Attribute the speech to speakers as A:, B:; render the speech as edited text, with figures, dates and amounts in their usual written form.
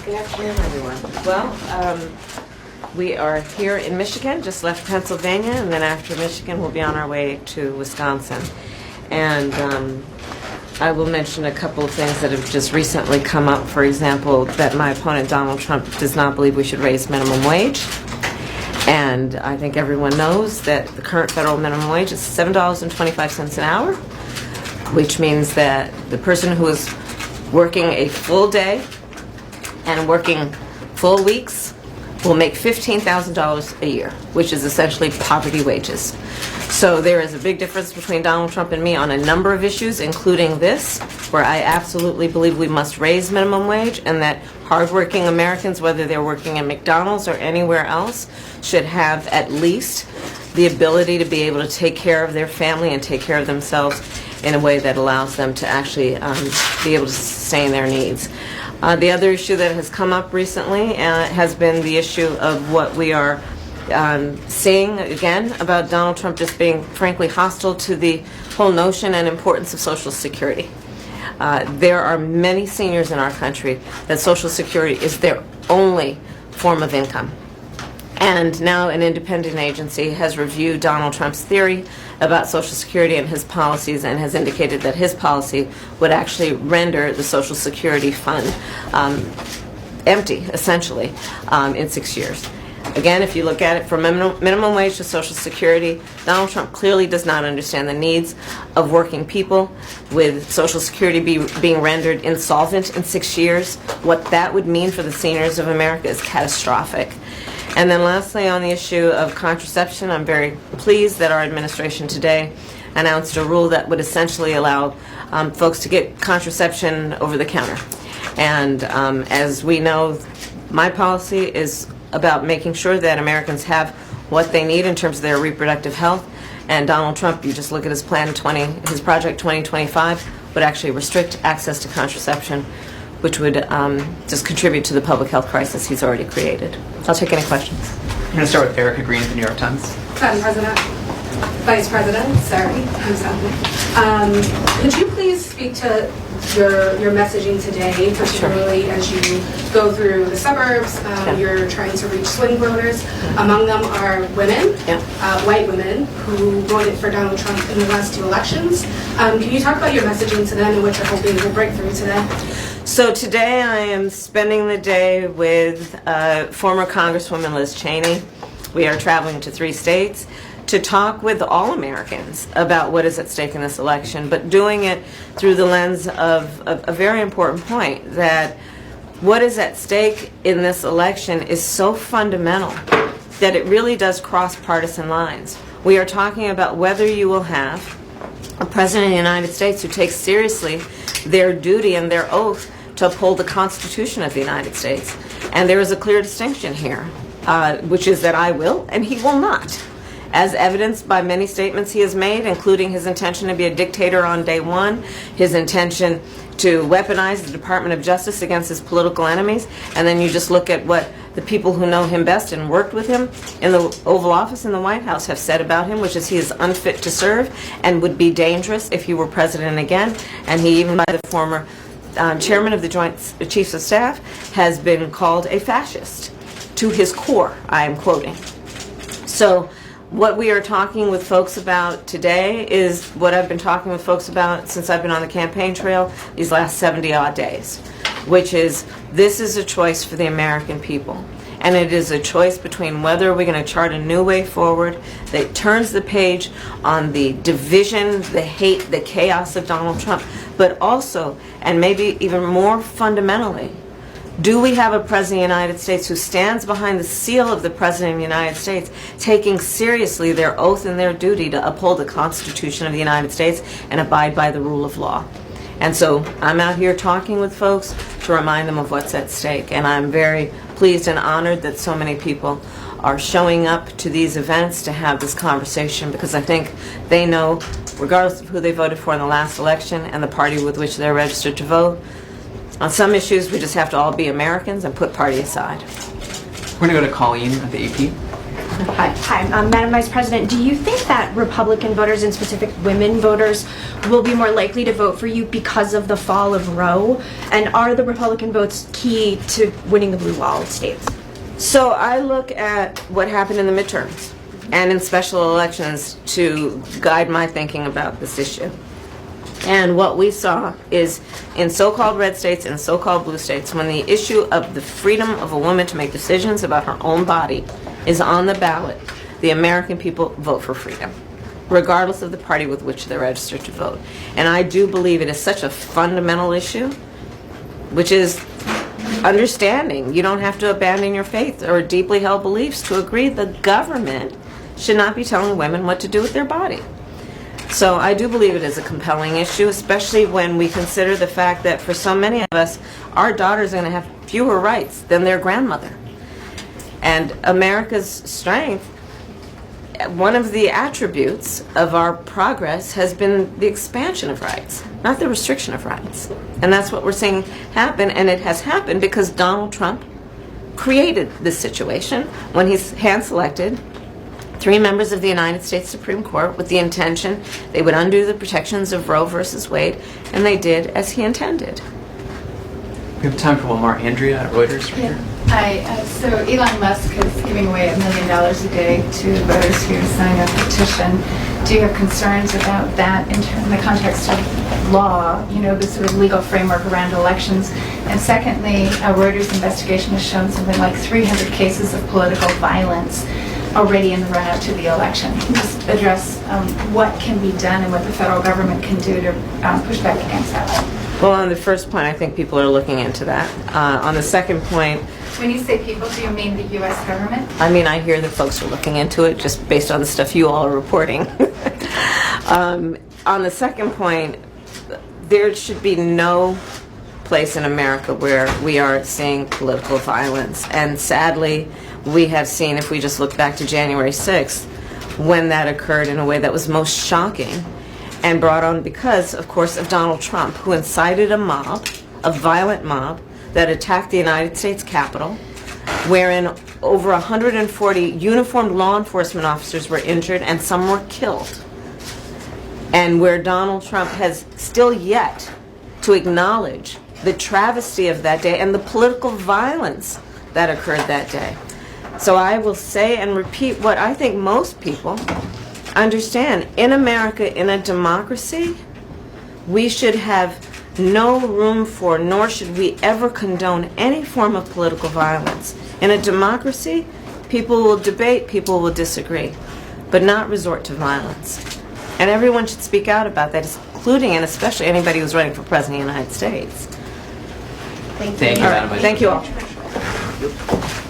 A: Good afternoon, everyone. Well, we are here in Michigan, just left Pennsylvania, and then after Michigan, we'll be on our way to Wisconsin. And I will mention a couple of things that have just recently come up. For example, that my opponent, Donald Trump, does not believe we should raise minimum wage. And I think everyone knows that the current federal minimum wage is $7.25 an hour, which means that the person who is working a full day and working full weeks will make $15,000 a year, which is essentially poverty wages. So there is a big difference between Donald Trump and me on a number of issues, including this, where I absolutely believe we must raise minimum wage and that hardworking Americans, whether they're working at McDonald's or anywhere else, should have at least the ability to be able to take care of their family and take care of themselves in a way that allows them to actually be able to sustain their needs. The other issue that has come up recently has been the issue of what we are seeing again about Donald Trump just being frankly hostile to the whole notion and importance of Social Security. There are many seniors in our country that Social Security is their only form of income. And now an independent agency has reviewed Donald Trump's theory about Social Security and his policies and has indicated that his policy would actually render the Social Security fund empty, essentially, in 6 years. Again, if you look at it from minimum wage to Social Security, Donald Trump clearly does not understand the needs of working people, with Social Security being rendered insolvent in 6 years. What that would mean for the seniors of America is catastrophic. And then lastly, on the issue of contraception, I'm very pleased that our administration today announced a rule that would essentially allow folks to get contraception over the counter. And as we know, my policy is about making sure that Americans have what they need in terms of their reproductive health. And Donald Trump, you just look at his plan, his Project 2025, would actually restrict access to contraception, which would just contribute to the public health crisis he's already created. I'll take any questions.
B: I'm going to start with Erica Green at the New York Times.
C: Madam President, Vice President, sorry, I'm sorry. Could you please speak to your messaging today, particularly as you go through the suburbs? You're trying to reach swing voters. Among them are women, white women, who voted for Donald Trump in the last two elections. Can you talk about your messaging to them and what you're hoping will break through today?
A: So today I am spending the day with former Congresswoman Liz Cheney. We are traveling to 3 states to talk with all Americans about what is at stake in this election, but doing it through the lens of a very important point, that what is at stake in this election is so fundamental that it really does cross partisan lines. We are talking about whether you will have a president of the United States who takes seriously their duty and their oath to uphold the Constitution of the United States. And there is a clear distinction here, which is that I will and he will not, as evidenced by many statements he has made, including his intention to be a dictator on day one, his intention to weaponize the Department of Justice against his political enemies, and then you just look at what the people who know him best and worked with him in the Oval Office in the White House have said about him, which is he is unfit to serve and would be dangerous if he were president again. And he, even by the former chairman of the Joint Chiefs of Staff, has been called a fascist to his core, I am quoting. So what we are talking with folks about today is what I've been talking with folks about since I've been on the campaign trail these last 70-odd days, which is this is a choice for the American people. And it is a choice between whether we're going to chart a new way forward that turns the page on the division, the hate, the chaos of Donald Trump, but also, and maybe even more fundamentally, do we have a President of the United States who stands behind the seal of the President of the United States, taking seriously their oath and their duty to uphold the Constitution of the United States and abide by the rule of law? And so I'm out here talking with folks to remind them of what's at stake. And I'm very pleased and honored that so many people are showing up to these events to have this conversation, because I think they know, regardless of who they voted for in the last election and the party with which they're registered to vote, on some issues we just have to all be Americans and put party aside.
B: We're going to go to Colleen at the AP.
D: Hi, Madam Vice President. Do you think that Republican voters, and specific women voters, will be more likely to vote for you because of the fall of Roe? And are the Republican votes key to winning the blue wall states?
A: So I look at what happened in the midterms and in special elections to guide my thinking about this issue. And what we saw is in so-called red states and so-called blue states, when the issue of the freedom of a woman to make decisions about her own body is on the ballot, the American people vote for freedom, regardless of the party with which they're registered to vote. And I do believe it is such a fundamental issue, which is understanding you don't have to abandon your faith or deeply held beliefs to agree the government should not be telling women what to do with their body. So I do believe it is a compelling issue, especially when we consider the fact that for so many of us, our daughters are going to have fewer rights than their grandmother. And America's strength, one of the attributes of our progress has been the expansion of rights, not the restriction of rights. And that's what we're seeing happen, and it has happened because Donald Trump created this situation when he's hand-selected 3 members of the United States Supreme Court with the intention they would undo the protections of Roe versus Wade, and they did as he intended.
B: We have time for one more. Andrea at Reuters. Right here.
E: Hi. So Elon Musk is giving away $1 million a day to voters who sign a petition. Do you have concerns about that in the context of law, the sort of legal framework around elections? And secondly, a Reuters investigation has shown something like 300 cases of political violence already in the run-up to the election. Can you just address what can be done and what the federal government can do to push back against that?
A: Well, on the first point, I think people are looking into that. On the second point,
E: When you say people, do you mean the U.S. government?
A: I mean, I hear that folks are looking into it just based on the stuff you all are reporting. On the second point, there should be no place in America where we are seeing political violence. And sadly, we have seen, if we just look back to January 6th, when that occurred in a way that was most shocking and brought on because, of course, of Donald Trump, who incited a mob, a violent mob, that attacked the United States Capitol, wherein over 140 uniformed law enforcement officers were injured and some were killed. And where Donald Trump has still yet to acknowledge the travesty of that day and the political violence that occurred that day. So I will say and repeat what I think most people understand. In America, in a democracy, we should have no room for, nor should we ever condone any form of political violence. In a democracy, people will debate, people will disagree, but not resort to violence. And everyone should speak out about that, including and especially anybody who's running for president of the United States.
B: Thank you, Madam Vice
A: Thank you
B: President.
A: all.